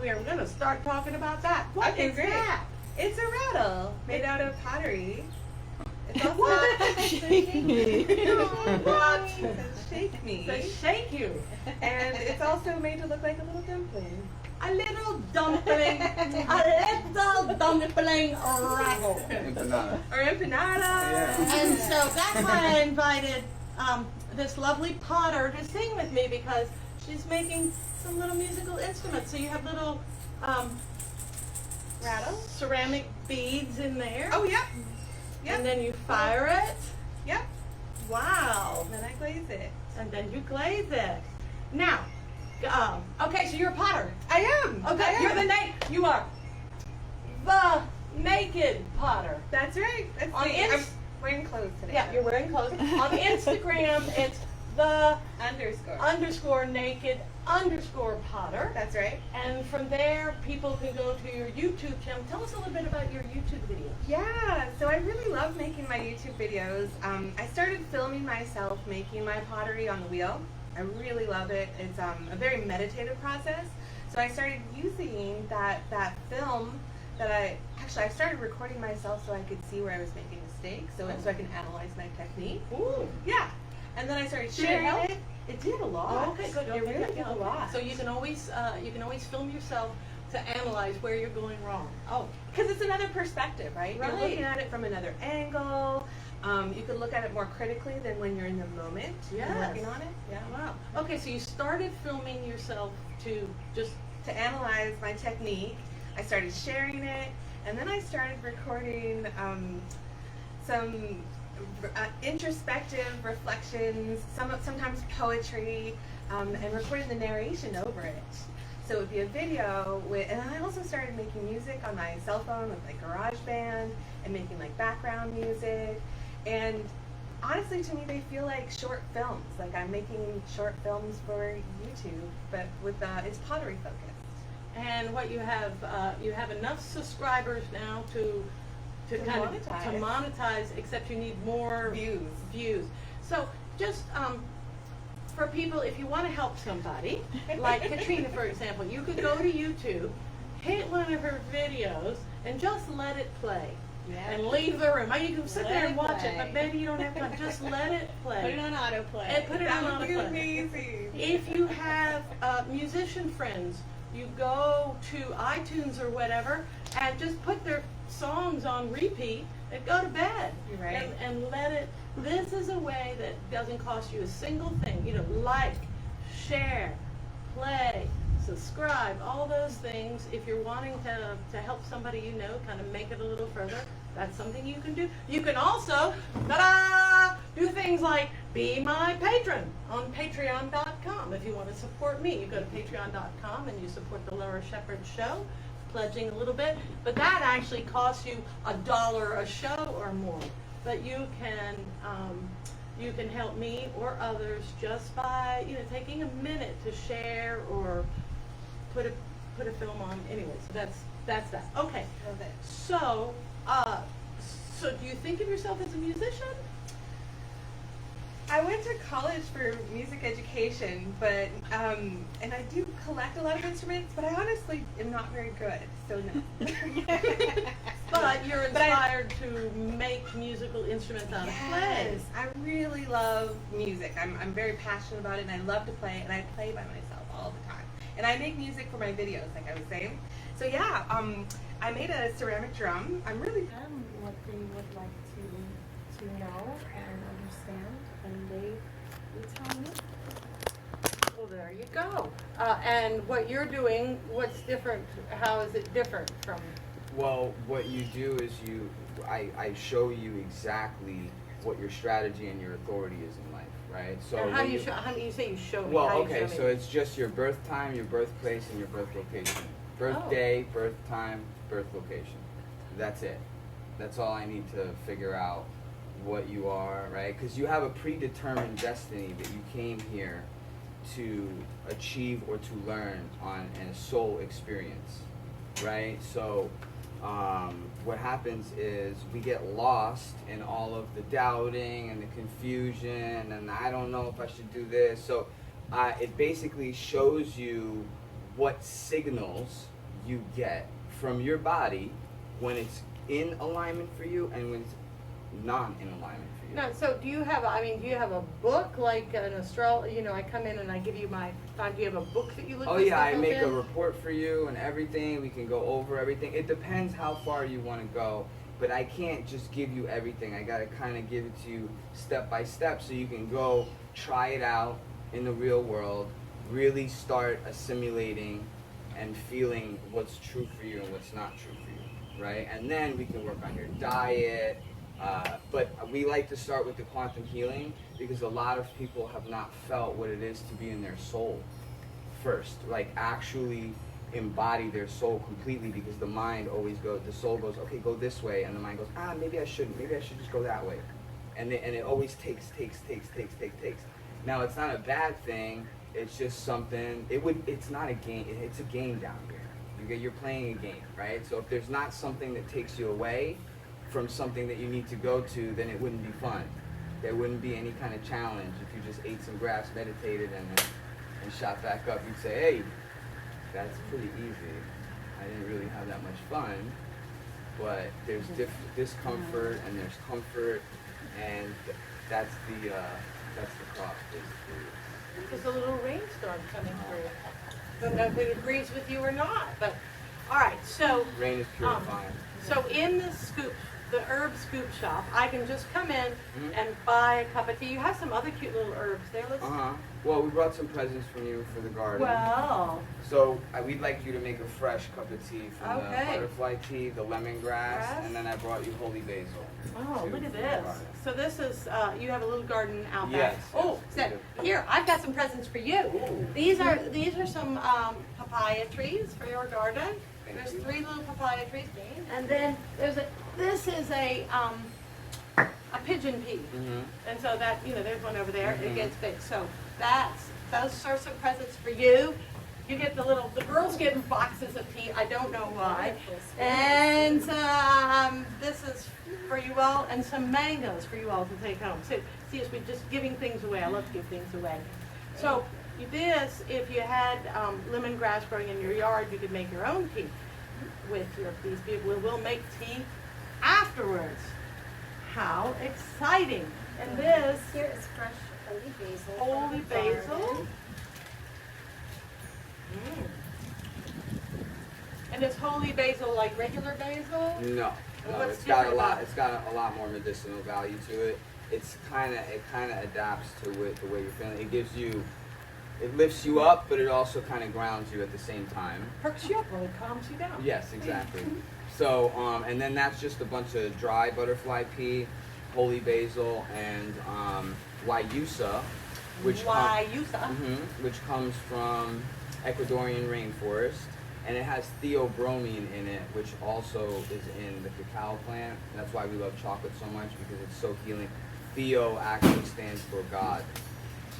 we are going to start talking about that. What Okay, is great. that? It's a rattle made out of pottery. It's also What? shake me. What? It says shake me. To shake you. And it's also made to look like a little dumpling. A little dumpling. A little dumpling rattle. Empanada. Or empanada. Yeah. And so that's why I invited this lovely potter to sing with me, because she's making some little musical instruments. So you have little Rattle. ceramic beads in there. Oh, yep. Yep. And then you fire it. Yep. Wow. Then I glaze it. And then you glaze it. Now, okay, so you're a potter. I am. Okay, I am. you are the naked potter. That's right. Let's On see. I'm Inst- wearing clothes today. Yeah, you're wearing clothes. On Instagram, it's the _naked_ potter. That's right. And from there, people can go to your YouTube channel. Tell us a little bit about your YouTube videos. Yeah, so I really love making my YouTube videos. I started filming myself making my pottery on the wheel. I really love it. It's a very meditative process. So I started using that film that I started recording myself so I could see where I was making mistakes, so I can analyze my technique. Ooh. Yeah, and then I started Did it sharing help? it. It did a lot. Oh, okay, good. It Okay, really good. did a lot. So you can always film yourself to analyze where you're going wrong. Oh, Because it's another perspective, right? Right. You're looking at it from another angle. You could look at it more critically than when you're in the moment Yes. and working on it. Yeah. wow. Okay, so you started filming yourself to just To analyze my technique, I started sharing it, and then I started recording some introspective reflections, sometimes poetry, and recording the narration over it. So it would be a video and I also started making music on my cell phone with like GarageBand and making like background music. And honestly, to me, they feel like short films. Like I'm making short films for YouTube, but with it's pottery focused. and what you have enough subscribers now to kind of monetize. to monetize, except you need more views. So just for people, if you want to help somebody, like Katrina, for example, you could go to YouTube, hit one of her videos, and just let it play. Yeah. And leave the room. You can sit Let there it and watch it, play. but maybe you don't have time. Just let it play. Put it on autoplay. And put it That on would be autoplay. amazing. If you have musician friends, you go to iTunes or whatever and just put their songs on repeat and go to bed. You're right. And let it. This is a way that doesn't cost you a single thing. You know, like, share, play, subscribe, all those things. If you're wanting to help somebody you know, kind of make it a little further, that's something you can do. You can also, ta-da, do things like be my patron on patreon.com. If you want to support me, you go to patreon.com and you support the Laura Shepherd Show, pledging a little bit. But that actually costs you $1 a show or more. But you can help me or others just by taking a minute to share or put a film on. Anyway, so that's that. Okay. Love it. So so do you think of yourself as a musician? I went to college for music education, but and I do collect a lot of instruments, but I honestly am not very good, so no. But you're But I- inspired to make musical instruments out of clay. Yes, I really love music. I'm very passionate about it, and I love to play, and I play by myself all the time. And I make music for my videos, like I was saying. So yeah, I made a ceramic drum. I'm really What they would like to know and understand, and they tell me. Well, there you go. And what you're doing, what's different? How is it different from? Well, what you do is I show you exactly what your strategy and your authority is in life, right? So And how when do you say you show me? Well, How you okay, show so me? it's just your birth time, your birthplace, and your birth location. Birthday, birth time, birth location. That's it. That's all I need to figure out what you are, right? Because you have a predetermined destiny that you came here to achieve or to learn on a soul experience, right? So what happens is we get lost in all of the doubting and the confusion and I don't know if I should do this. So it basically shows you what signals you get from your body when it's in alignment for you and when it's not in alignment for you. No, so do you have, do you have a book, like an I come in and I give you my time, do you have a book that you look Oh this yeah, stuff I up make in? a report for you and everything. We can go over everything. It depends how far you want to go, but I can't just give you everything. I gotta kind of give it to you step by step so you can go try it out in the real world, really start assimilating and feeling what's true for you and what's not true for you, right? And then we can work on your diet. But we like to start with the quantum healing because a lot of people have not felt what it is to be in their soul first, like actually embody their soul completely, because the mind always goes, the soul goes, okay, go this way, and the mind goes, maybe I shouldn't, maybe I should just go that way, and it always takes. Now it's not a bad thing. It's just something. It's not a game. It's a game down here. You're playing a game, right? So if there's not something that takes you away from something that you need to go to, then it wouldn't be fun. There wouldn't be any kind of challenge. If you just ate some grass, meditated, and shot back up, you'd say, hey, that's pretty easy. I didn't really have that much fun, but there's discomfort and there's comfort, and that's the cross, basically. There's a little rainstorm coming through. Don't know if it agrees with you or not, but, all right, so. Rain is purifying. So in the herb scoop shop, I can just come in and buy a cup of tea. You have some other cute little herbs there. Let's. Well, we brought some presents from you for the garden. Well. So we'd like you to make a fresh cup of tea from the Okay. butterfly tea, the lemongrass, and then I brought you holy basil. Oh, look at from the this. garden. So this is, you have a little garden out back. Yes, Oh, yes, here, I've got some presents for you. Ooh. These are some papaya trees for your garden. Thank There's you. 3 little papaya trees. And then this is a pigeon pea. And so that, there's one over there. It gets big. So those are some presents for you. You get the girls get boxes of tea. I don't know why. And this is for you all, and some mangoes for you all to take home. So, see, we're just giving things away. I love to give things away. So this, if you had lemongrass growing in your yard, you could make your own tea with these people. We'll make tea afterwards. How exciting! And this Here is fresh holy basil. from holy the basil. garden. And is holy basil like regular basil? No, What's it's got a different lot. about it? It's got a lot more medicinal value to it. It kind of adapts to the way you're feeling. It lifts you up, but it also kind of grounds you at the same time. Perks you up or it calms you down. Yes, exactly. So, and then that's just a bunch of dry butterfly pea, holy basil, and Wayusa, which which comes from Ecuadorian rainforest, and it has theobromine in it, which also is in the cacao plant. And that's why we love chocolate so much, because it's so healing. Theo actually stands for God,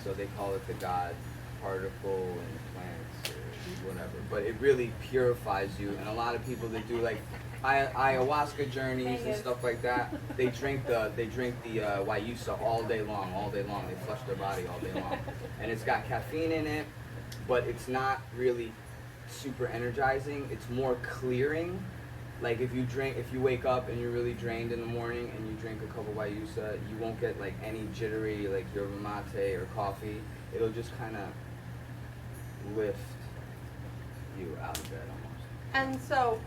so they call it the God particle in plants or whatever. But it really purifies you, and a lot of people that do like ayahuasca journeys and stuff like that, they drink the Wayusa all day long. They flush their body all day long, and it's got caffeine in it, but it's not really super energizing. It's more clearing. Like if you wake up and you're really drained in the morning and you drink a cup of Wayusa, you won't get like any jittery like yerba mate or coffee. It'll just kind of lift you out of bed almost. And so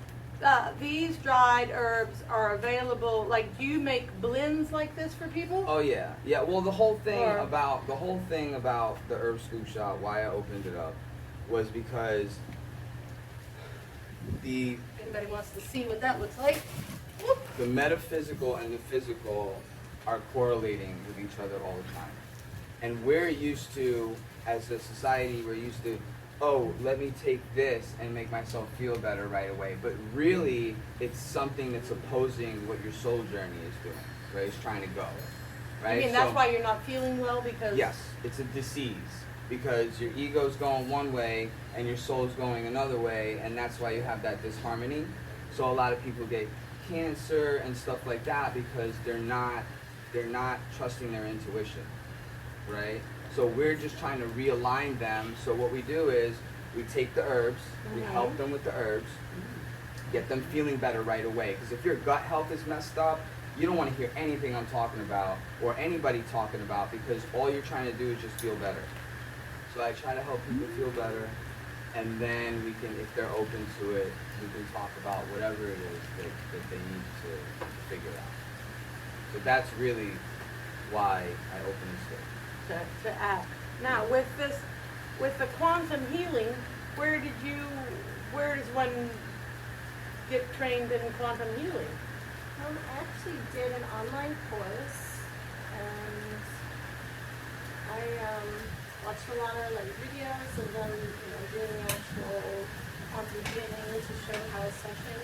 these dried herbs are available. Like, do you make blends like this for people? Oh yeah. Well, the whole thing about the herb scoop shop, why I opened it up, was because Anybody wants to see what that looks like? Whoop. the metaphysical and the physical are correlating with each other all the time. And we're used to, as a society, let me take this and make myself feel better right away. But really, it's something that's opposing what your soul journey is doing, right? It's trying to go, right? I mean, that's why you're not feeling well, because... Yes, it's a disease. Because your ego's going one way and your soul's going another way, and that's why you have that disharmony. So a lot of people get cancer and stuff like that because they're not trusting their intuition, right? So we're just trying to realign them. So what we do is We take the herbs, we Mhm. help them with the herbs, get them feeling better right away. Because if your gut health is messed up, you don't want to hear anything I'm talking about or anybody talking about, because all you're trying to do is just feel better. So I try to help people feel better, and then we can, if they're open to it, we can talk about whatever it is that they need to figure out. So that's really why I opened this thing. To act. Now, with the quantum healing, where does one get trained in quantum healing? I actually did an online course, and I watched a lot of videos of them, doing the actual quantum healing to show how a session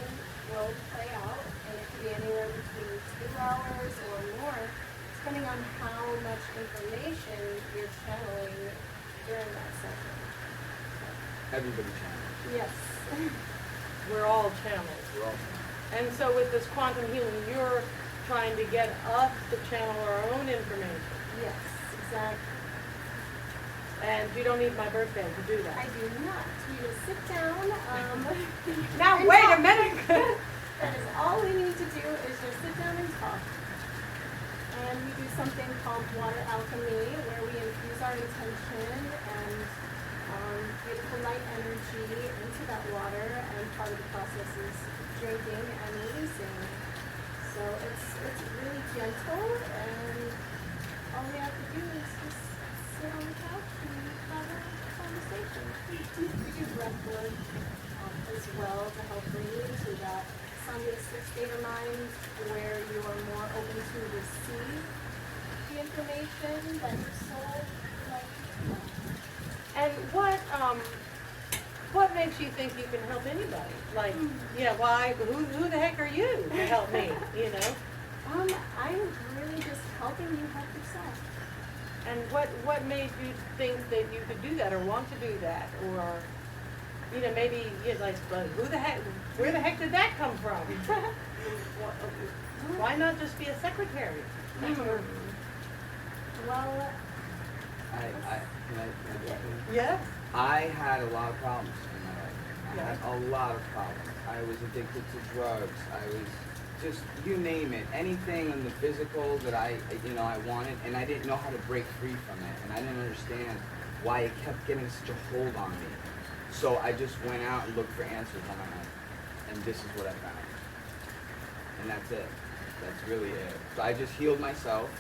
will play out, and it could be anywhere between 2 hours or more, depending on how much information you're channeling during that session. Everybody channels. Yes. We're all channels. We're all And so with this quantum healing, you're trying to get us to channel our own information. Yes, exactly. And you don't need my birthday to do that. I do not. You just sit down. Now, and wait a talk. minute. That is all we need to do is just sit down and talk. And we do something called water alchemy, where we infuse our intention and beautiful light energy into that water, and part of the process is drinking and releasing. So it's really gentle, and all we have to do is just sit on the couch and have a conversation. We do breath work as well to help bring you to that sound-based state of mind where you are more open to receive the information that your soul would like you to know. And what makes you think you can help anybody? Like, why? Who the heck are you to help me? I'm really just helping you help yourself. And what made you think that you could do that or want to do that, or maybe but who the heck? Where the heck did that come from? Why not just be a secretary? Well, Can I jump in? Yeah. I had a lot of problems in my life. I had a lot of problems. I was addicted to drugs. I was just, you name it, anything in the physical that I wanted, and I didn't know how to break free from it, and I didn't understand why it kept getting such a hold on me. So I just went out and looked for answers on my own, and this is what I found. And that's it. That's really it. So I just healed myself,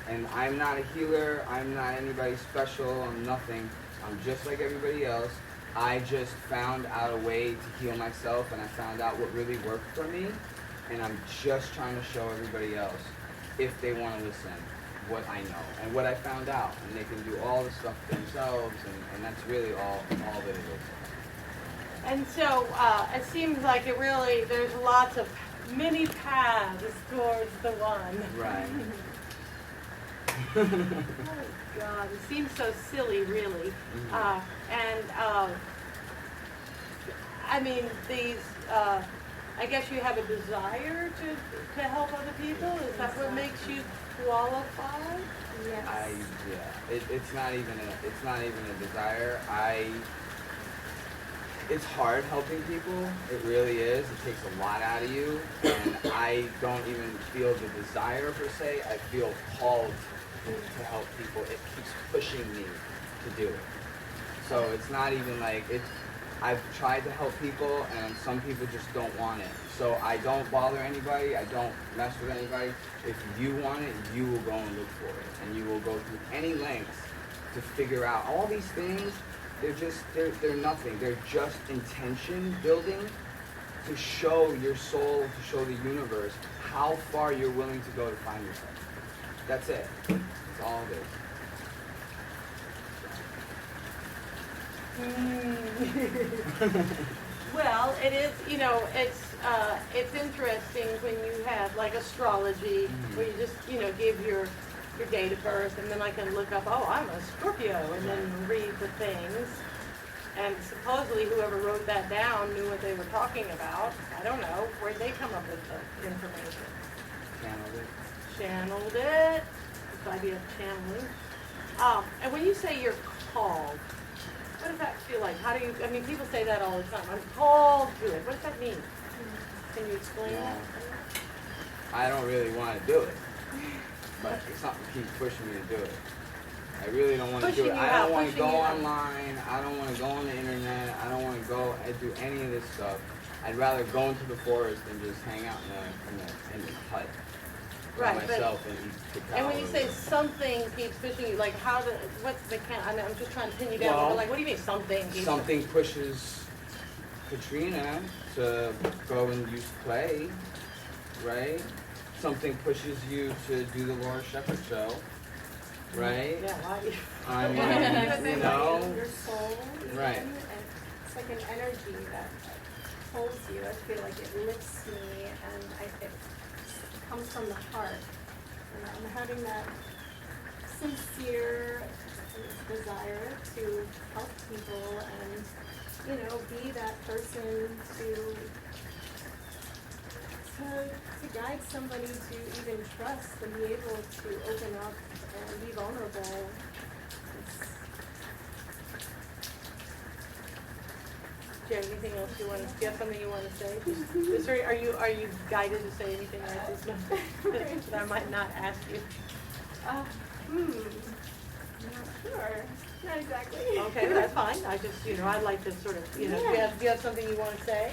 and I'm not a healer. I'm not anybody special. I'm nothing. I'm just like everybody else. I just found out a way to heal myself, and I found out what really worked for me, and I'm just trying to show everybody else, if they want to listen, what I know and what I found out, and they can do all the stuff themselves, and that's really all that it is. And so it seems like there's lots of many paths towards the one. Right. Oh God, it seems so silly, really. Mhm. I mean, these. I guess you have a desire to help other people. Is that what makes you qualified? yes. It's not even a desire. It's hard helping people. It really is. It takes a lot out of you, and I don't even feel the desire per se. I feel called to help people. It keeps pushing me to do it. So it's not even like it's. I've tried to help people, and some people just don't want it. So I don't bother anybody. I don't mess with anybody. If you want it, you will go and look for it, and you will go through any lengths to figure out all these things. They're nothing. They're just intention building to show your soul, to show the universe how far you're willing to go to find yourself. That's it. That's all it is. Well, it is. It's interesting when you have like astrology, where you just give your date of birth, and then I can look up. Oh, I'm a Scorpio, and then read the things. And supposedly, whoever wrote that down knew what they were talking about. I don't know where'd they come up with the information. Channeled it. This idea of channeling. And when you say you're called, What does that feel like? How do you, I mean, people say that all the time. I'm called to it. What does that mean? Can you explain that? I don't really want to do it, but something keeps pushing me to do it. I really don't want to do Pushing it. you I out, don't want to pushing go you out. online. I don't want to go on the internet. I don't want to go and do any of this stuff. I'd rather go into the forest and just hang out in the hut by Right, but, myself and eat cacao. and when you say something keeps pushing you, like how the, what's the count? I mean, I'm just trying to pin you down. Well, but like, what do you mean something keeps Something pushes Katrina to go and use play, right? Something pushes you to do the Laura Shepherd show, right? Yeah, why? I Because mean, you it's know, your soul, even, Right. and it's like an energy that holds you. I feel like it lifts me, and it comes from the heart. And I'm having that sincere desire to help people and, you know, be that person to guide somebody to even trust and be able to open up and be vulnerable. It's, Do you have anything else you want to, do you have something you want to say? Just, are you guided to say anything right this moment that I might not ask you? not sure. Not exactly. Okay, that's fine. I just, you know, I'd like to sort of, you know, do you have something you want to say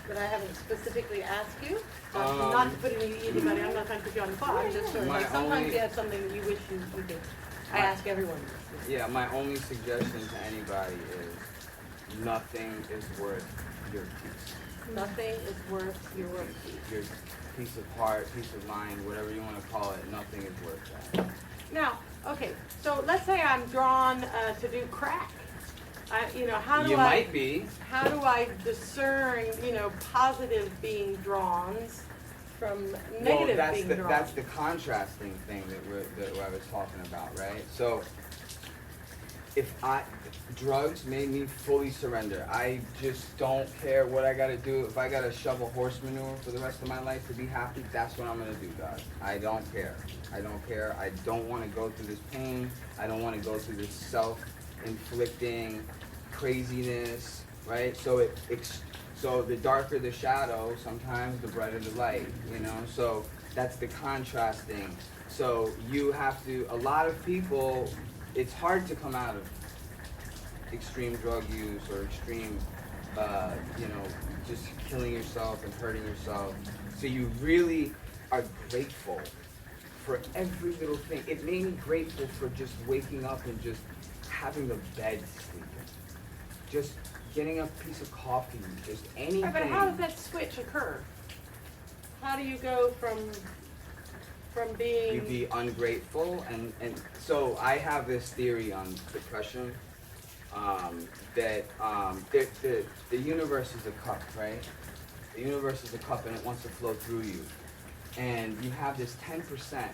that I haven't specifically asked you? Not to put anybody, I'm not trying to put you on the spot. I'm just sort of My like, sometimes only- you have something that you wish you could. I ask everyone this. yeah, my only suggestion to anybody is nothing is worth your peace. Nothing is worth your peace. Your peace of heart, peace of mind, whatever you want to call it, nothing is worth that. Now, okay, so let's say I'm drawn to do crack. You know, how do You I? might be. How do I discern, you know, positive being drawn from negative being drawn? That's the contrasting thing that I was talking about, right? So if drugs made me fully surrender. I just don't care what I gotta do. If I gotta shovel horse manure for the rest of my life to be happy, that's what I'm gonna do, God. I don't care. I don't care. I don't wanna go through this pain. I don't wanna go through this self-inflicting craziness, right? So so the darker the shadow, sometimes the brighter the light, you know? So that's the contrasting. So you have to, a lot of people, it's hard to come out of extreme drug use or extreme, you know, just killing yourself and hurting yourself. So you really are grateful for every little thing. It made me grateful for just waking up and just having the bed to sleep in. Just getting a piece of coffee, just anything. Right, but how does that switch occur? How do you go from being... You be ungrateful, and so I have this theory on depression, that the universe is a cup, right? The universe is a cup and it wants to flow through you. And you have this 10%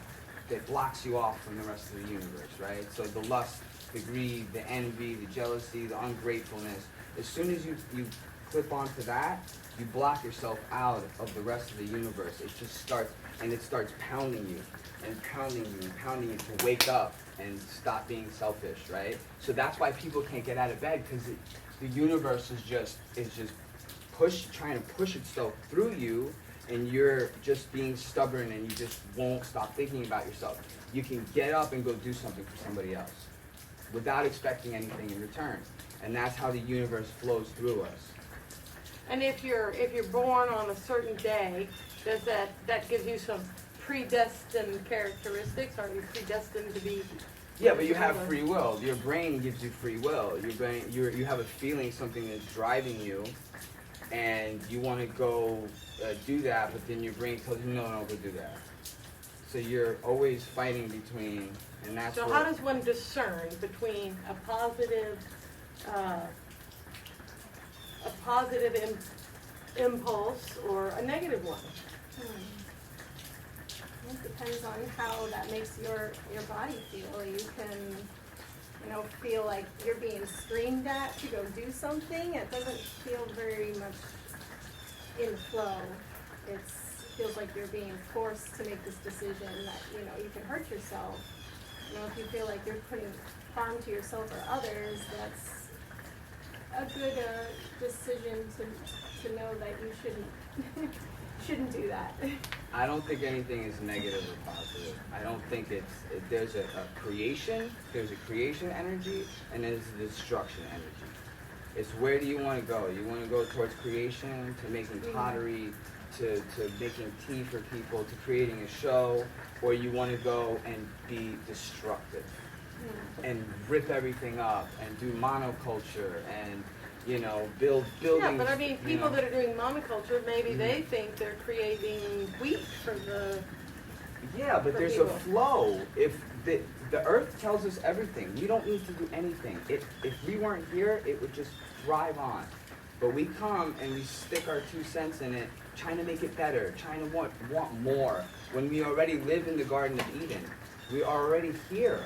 that blocks you off from the rest of the universe, right? So the lust, the greed, the envy, the jealousy, the ungratefulness. As soon as you clip onto that, you block yourself out of the rest of the universe. It just starts, and it starts pounding you and pounding you and pounding you to wake up and stop being selfish, right? So that's why people can't get out of bed, because the universe is just trying to push itself through you, and you're just being stubborn and you just won't stop thinking about yourself. You can get up and go do something for somebody else without expecting anything in return. And that's how the universe flows through us. And if you're born on a certain day, does that gives you some predestined characteristics? Are you predestined to be? Yeah, but you have free will. Your brain gives you free will. Your brain, you have a feeling, something that's driving you, and you want to go do that, but then your brain tells you, no, go do that. So you're always fighting between, and that's. So how does one discern between a positive impulse or a negative one? It depends on how that makes your body feel. You can, you know, feel like you're being screamed at to go do something. It doesn't feel very much in flow. It feels like you're being forced to make this decision that, you know, you can hurt yourself. You know, if you feel like you're putting harm to yourself or others, that's a good decision to know that you shouldn't do that. I don't think anything is negative or positive. I don't think there's a creation energy, and there's a destruction energy. It's where do you want to go? You want to go towards creation, to making pottery, to making tea for people, to creating a show, or you want to go and be destructive and rip everything up and do monoculture and, you know, build buildings. Yeah, but I mean, people know. that are doing monoculture, maybe they think they're creating wheat for the. Yeah, but for there's people. a flow. If the earth tells us everything, we don't need to do anything. If we weren't here, it would just thrive on. But we come and we stick our 2 cents in it, trying to make it better, trying to want more. When we already live in the Garden of Eden, we are already here.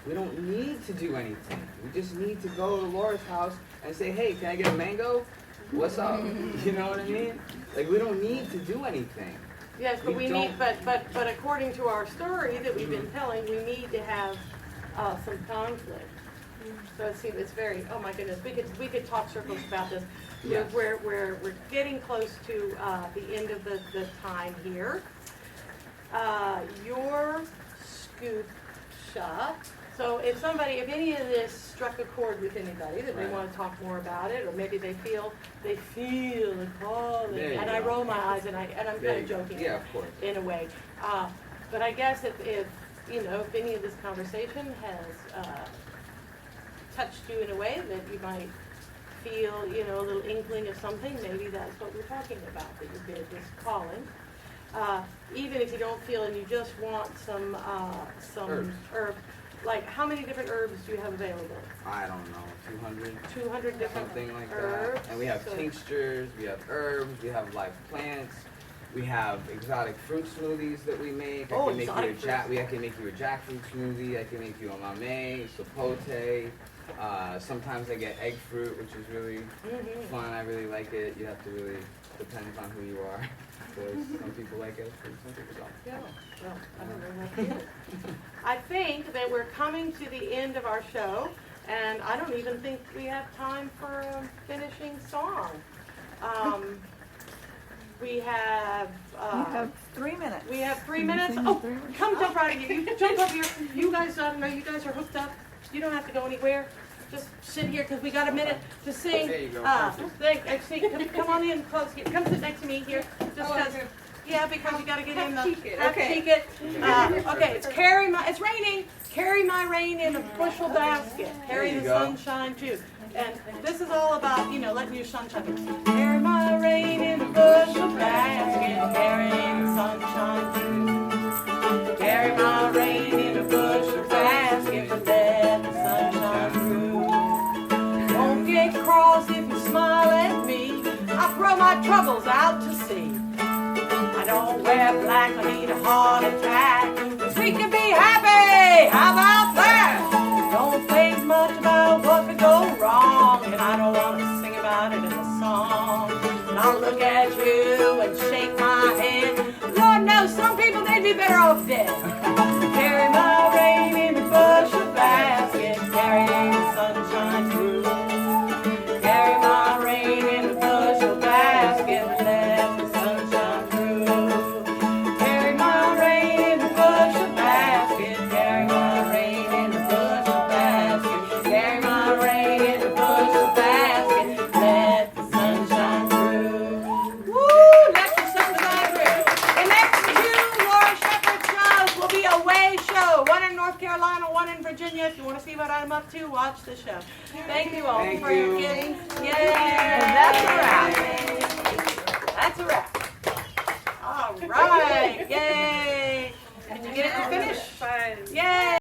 We don't need to do anything. We just need to go to Laura's house and say, hey, can I get a mango? What's up? You know what I mean? Like, we don't need to do anything. Yes, but we need, don't- but according to our story that we've been telling, we need to have some conflict. So it's very, oh my goodness, we could talk circles about this. Yes. We're getting close to the end of the time here. Your scoop shop. So if any of this struck a chord with anybody that they Right. want to talk more about it, or maybe they feel a calling, There you and I go. roll my eyes and I'm There kind you of go. joking Yeah, of course. in a way. But I guess if any of this conversation has touched you in a way that you might feel, a little inkling of something, maybe that's what we're talking about, that you're this calling. Even if you don't feel and you just want some Herbs. herb, like how many different herbs do you have available? I don't know, 200? 200 different Something like herbs. that. And we have So- tinctures, we have herbs, we have live plants, we have exotic fruit smoothies that we make. Oh, I can make you exotic I can make you a jackfruit smoothie, I can make you a mamey, sapote. Sometimes I get egg fruit, which is really fun. I really like it. You have to really, depends on who you are. Because some people like egg fruit, some people don't. Yeah, well, I don't know what to do. I think that we're coming to the end of our show, and I don't even think we have time for a finishing song. We have. You have 3 minutes. We have 3 minutes. Oh, come jump right in here. You jump up here. You guys, I don't know. You guys are hooked up. You don't have to go anywhere. Just sit here because we got a minute to sing. There you go. Come on in close. Here. Come sit next to me here. Just because. Yeah, because you got to get in the. Cheek it, have to okay. cheek it. Okay, it's it's raining. Carry my rain in a bushel basket. Carry There you the go. sunshine too. And this is all about, letting your sunshine. Carry my rain in a bushel basket. Carry the sunshine too. Carry my rain in a bushel basket. But let the sunshine through. Don't get cross if you smile at me. I throw my troubles out to sea. I don't wear black, I need a heart attack. 'Cause we can be happy, how about that? Don't think much about what could go wrong. And I don't want to sing about it in a song. And I'll look at you and shake my head. Lord knows some people, they'd be better off dead. Carry my rain in a bushel basket. Carrying the sunshine through. Carry my rain in a bushel basket. Let the sunshine through. Carry my rain in a bushel basket. Carry my rain in a bushel basket. Carry my rain in a bushel basket. Let the sunshine through. Woo! Let the sunshine through. The next 2 Laura Shepherd shows will be a way show. One in North Carolina, one in Virginia. If you want to see what I'm up to, watch the show. Thank you all Thank for you. getting. Yay! And that's a wrap. That's a wrap. All right. Yay! Did you get it to finish? Fun. Yay!